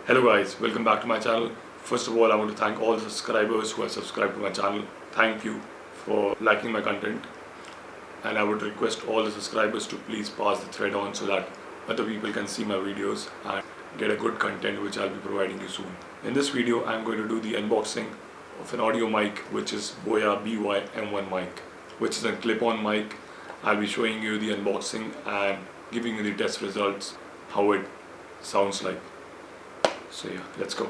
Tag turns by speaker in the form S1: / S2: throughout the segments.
S1: Hello guys, welcome back to my channel. First of all, I want to thank all the subscribers who have subscribed to my channel. Thank you for liking my content, and I would request all the subscribers to please pass the thread on so that other people can see my videos and get a good content which I'll be providing you soon. In this video, I'm going to do the unboxing of an audio mic which is Boya BY-M1 mic, which is a clip-on mic. I'll be showing you the unboxing and giving you the test results, how it sounds like. So yeah, let's go.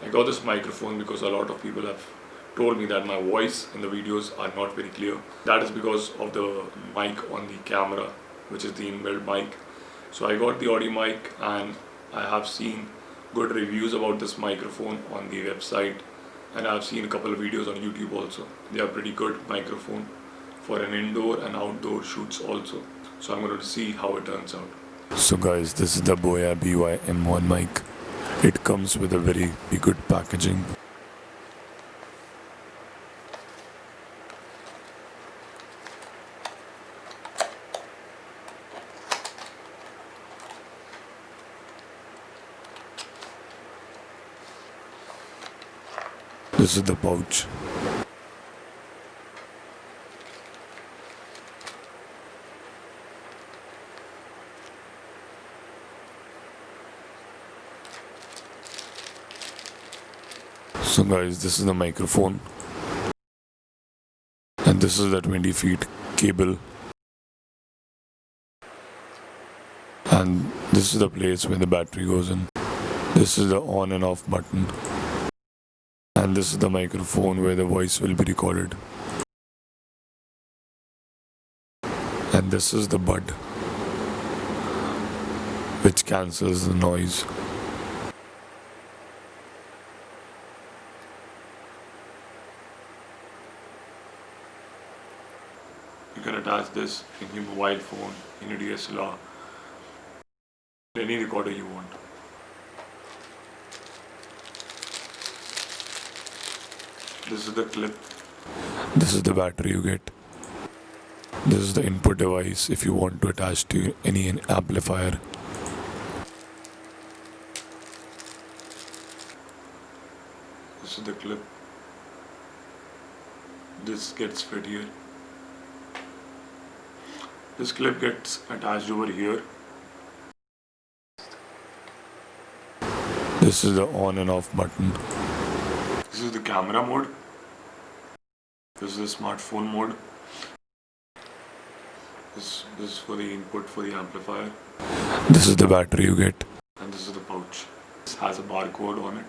S1: I got this microphone because a lot of people have told me that my voice in the videos are not very clear. That is because of the mic on the camera, which is the inbuilt mic. So I got the audio mic and I have seen good reviews about this microphone on the website, and I've seen a couple of videos on YouTube also. They are pretty good microphone for an indoor and outdoor shoots also. So I'm going to see how it turns out. So guys, this is the Boya BY-M1 mic. It comes with a very good packaging. This is the pouch. So guys, this is the microphone, and this is the 20 feet cable, and this is the place where the battery goes in. This is the on and off button, and this is the microphone where the voice will be recorded, and this is the bud which cancels the noise. You can attach this in your mobile phone, in your DSLR, any recorder you want. This is the clip. This is the battery you get. This is the input device if you want to attach to any amplifier. This is the clip. This gets fit here. This clip gets attached over here. This is the on and off button. This is the camera mode. This is the smartphone mode. This is for the input for the amplifier. This is the battery you get. And this is the pouch. This has a barcode on it.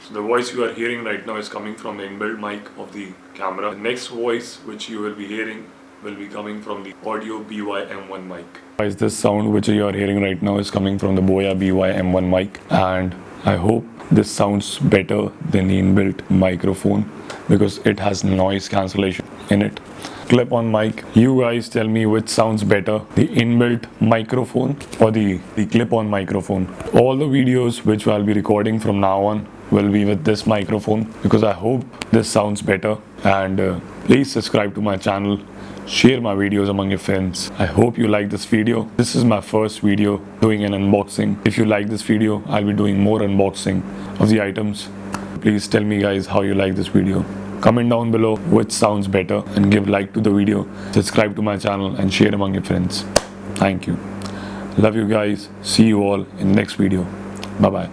S1: So the voice you are hearing right now is coming from the inbuilt mic of the camera. The next voice which you will be hearing will be coming from the audio BY-M1 mic. Guys, this sound which you are hearing right now is coming from the Boya BY-M1 mic, and I hope this sounds better than the inbuilt microphone because it has noise cancellation in it. Clip-on mic, you guys tell me which sounds better, the inbuilt microphone or the clip-on microphone. All the videos which I'll be recording from now on will be with this microphone because I hope this sounds better. And please subscribe to my channel, share my videos among your friends. I hope you like this video. This is my first video doing an unboxing. If you like this video, I'll be doing more unboxing of the items. Please tell me guys how you like this video. Comment down below which sounds better and give like to the video. Subscribe to my channel and share among your friends. Thank you. Love you guys. See you all in next video. Bye bye.